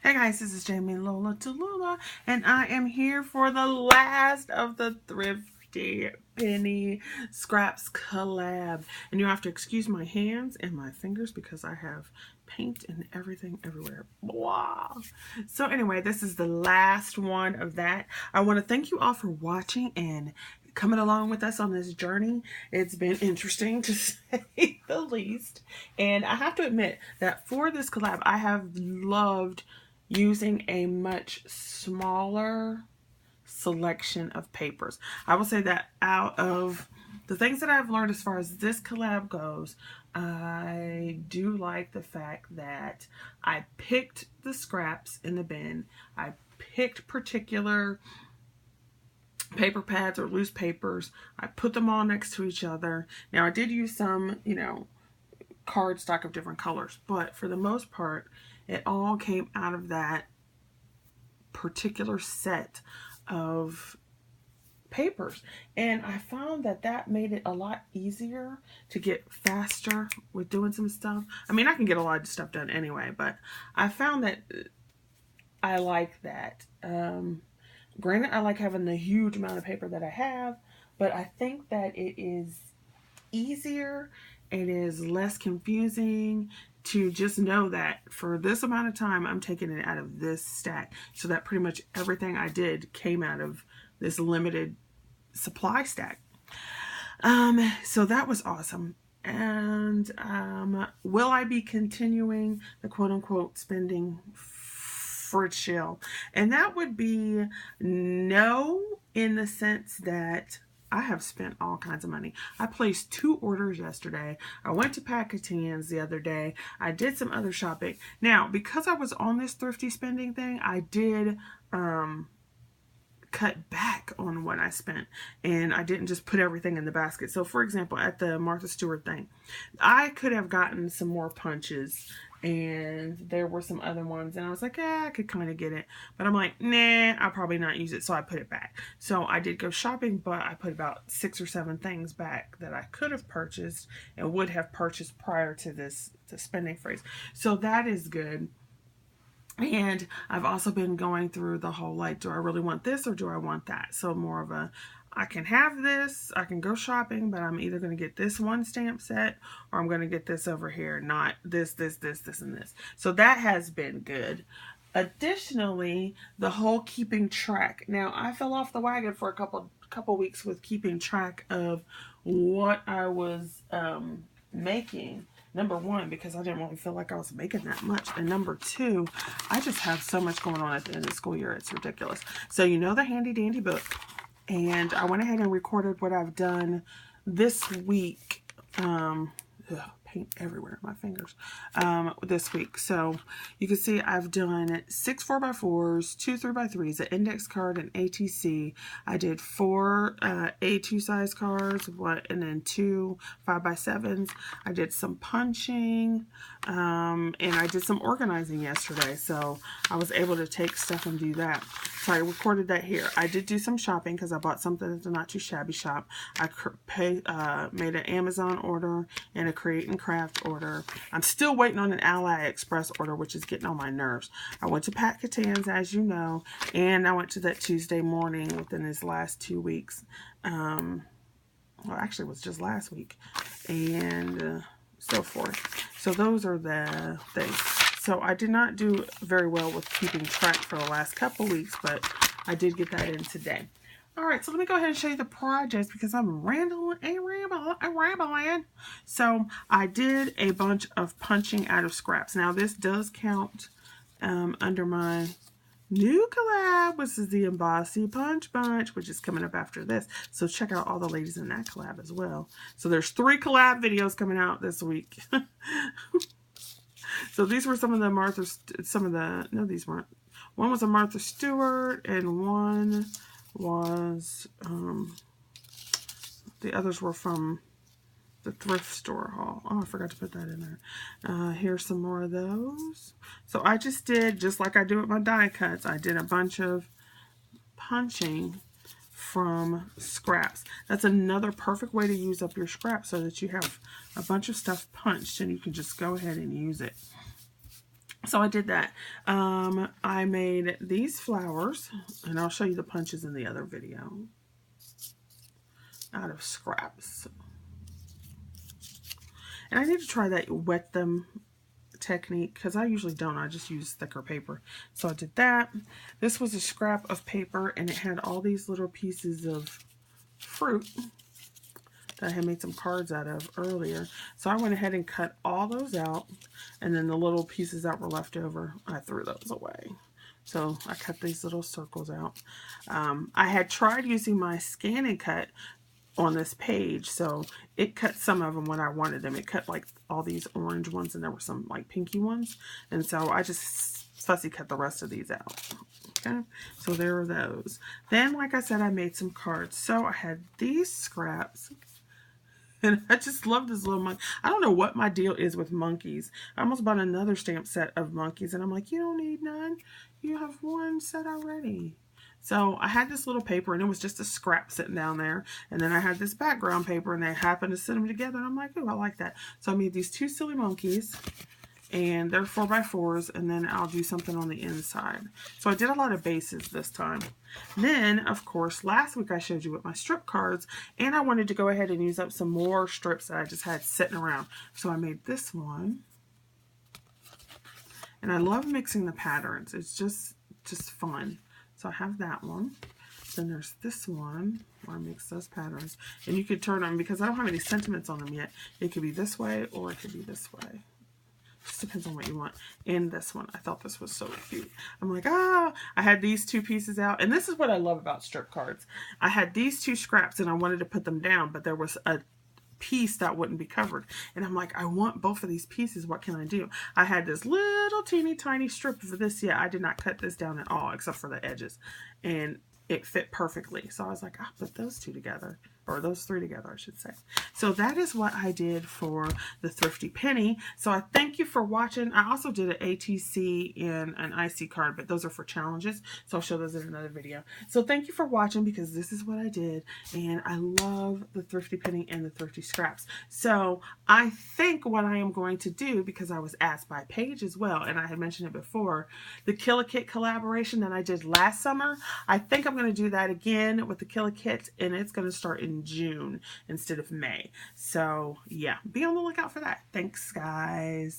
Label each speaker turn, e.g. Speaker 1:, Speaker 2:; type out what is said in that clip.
Speaker 1: Hey guys, this is Jamie Lola Tallulah, and I am here for the last of the Thrifty Penny Scraps collab. And you have to excuse my hands and my fingers because I have paint and everything everywhere. Blah. So anyway, this is the last one of that. I want to thank you all for watching and coming along with us on this journey. It's been interesting to say the least. And I have to admit that for this collab, I have loved using a much smaller selection of papers. I will say that out of the things that I've learned as far as this collab goes, I do like the fact that I picked the scraps in the bin. I picked particular paper pads or loose papers. I put them all next to each other. Now I did use some, cardstock of different colors, but for the most part, it all came out of that particular set of papers. And I found that that made it a lot easier to get faster with doing some stuff. I mean, I can get a lot of stuff done anyway, but I found that I like that. Granted, I like having the huge amount of paper that I have, but I think that it is easier, it is less confusing to just know that for this amount of time I'm taking it out of this stack, so that pretty much everything I did came out of this limited supply stack. So that was awesome. And will I be continuing the quote-unquote spending for chill? And that would be no, in the sense that I have spent all kinds of money. I placed 2 orders yesterday. I went to Pakistans the other day. I did some other shopping. Now, because I was on this thrifty spending thing, I did cut back on what I spent, and I didn't just put everything in the basket. So for example, at the Martha Stewart thing, I could have gotten some more punches, and there were some other ones, and I was like, I could kind of get it, but I'm like, nah, I'll probably not use it, so I put it back. So I did go shopping, but I put about 6 or 7 things back that I could have purchased and would have purchased prior to this spending phrase. So that is good. And I've also been going through the whole, like, do I really want this or do I want that? So more of a, I can have this, I can go shopping, but I'm either going to get this one stamp set or I'm going to get this over here, not this, this, this, this, and this. So that has been good. Additionally, the whole keeping track. Now, I fell off the wagon for a couple weeks with keeping track of what I was making. Number one, because I didn't really feel like I was making that much. And number two, I just have so much going on at the end of the school year. It's ridiculous. So you know the handy dandy book. And I went ahead and recorded what I've done this week. Paint everywhere, my fingers, this week. So you can see I've done 6 4x4s, 2 3x3s, an index card, an ATC. I did 4 A2 size cards, and then 2 5x7s. I did some punching, and I did some organizing yesterday. So I was able to take stuff and do that. So I recorded that here. I did do some shopping because I bought something at the Not Too Shabby shop. I made an Amazon order and a Create & Craft order. I'm still waiting on an AliExpress order, which is getting on my nerves. I went to Pakistans, as you know, and I went to that Tuesday morning within this last 2 weeks. Well, actually, it was just last week, and so forth. So those are the things. So I did not do very well with keeping track for the last couple weeks, but I did get that in today. All right, so let me go ahead and show you the projects because I'm rambling. So I did a bunch of punching out of scraps. Now this does count under my new collab, which is the Embossy Punch Bunch, which is coming up after this. So check out all the ladies in that collab as well. So there's 3 collab videos coming out this week. So these were some of the no, these weren't. One was a Martha Stewart, and one was, the others were from the thrift store haul. Oh, I forgot to put that in there. Here's some more of those. So I just did, just like I do with my die cuts, I did a bunch of punching from scraps. That's another perfect way to use up your scraps so that you have a bunch of stuff punched and you can just go ahead and use it. So I did that. I made these flowers, and I'll show you the punches in the other video, out of scraps. And I need to try that wet them technique, because I usually don't. I just use thicker paper. So I did that. This was a scrap of paper, and it had all these little pieces of fruit that I had made some cards out of earlier. So I went ahead and cut all those out, and then the little pieces that were left over, I threw those away. So I cut these little circles out. I had tried using my scan and cut on this page, so it cut some of them when I wanted them. It cut like all these orange ones, and there were some like pinky ones, and so I just fussy cut the rest of these out. Okay, so there are those. Then, like I said, I made some cards. So I had these scraps, and I just love this little monkey. I don't know what my deal is with monkeys. I almost bought another stamp set of monkeys, and I'm like, you don't need none. You have one set already. So I had this little paper, and it was just a scrap sitting down there. And then I had this background paper, and they happened to sit them together. And I'm like, oh, I like that. So I made these two silly monkeys, and they're 4x4s, and then I'll do something on the inside. So I did a lot of bases this time. Then, of course, last week I showed you with my strip cards, and I wanted to go ahead and use up some more strips that I just had sitting around. So I made this one. And I love mixing the patterns. It's just fun. So I have that one. Then there's this one where I mix those patterns. And you could turn them, because I don't have any sentiments on them yet. It could be this way, or it could be this way. Just depends on what you want. And this one, I thought this was so cute. I'm like, I had these two pieces out. And this is what I love about strip cards. I had these two scraps, and I wanted to put them down, but there was a piece that wouldn't be covered, and I'm like, I want both of these pieces. What can I do? I had this little teeny tiny strip of this. I did not cut this down at all except for the edges, and it fit perfectly. So I was like, I'll put those two together, or those three together, I should say. So that is what I did for the Thrifty Penny. So I thank you for watching. I also did an ATC and an IC card, but those are for challenges, so I'll show those in another video. So thank you for watching, because this is what I did, and I love the Thrifty Penny and the Thrifty Scraps. So I think what I am going to do, because I was asked by Paige as well, and I had mentioned it before, the Kill a Kit collaboration that I did last summer, I think I'm going to do that again with the Kill a Kit, and it's going to start in June instead of May. So yeah, be on the lookout for that. Thanks, guys.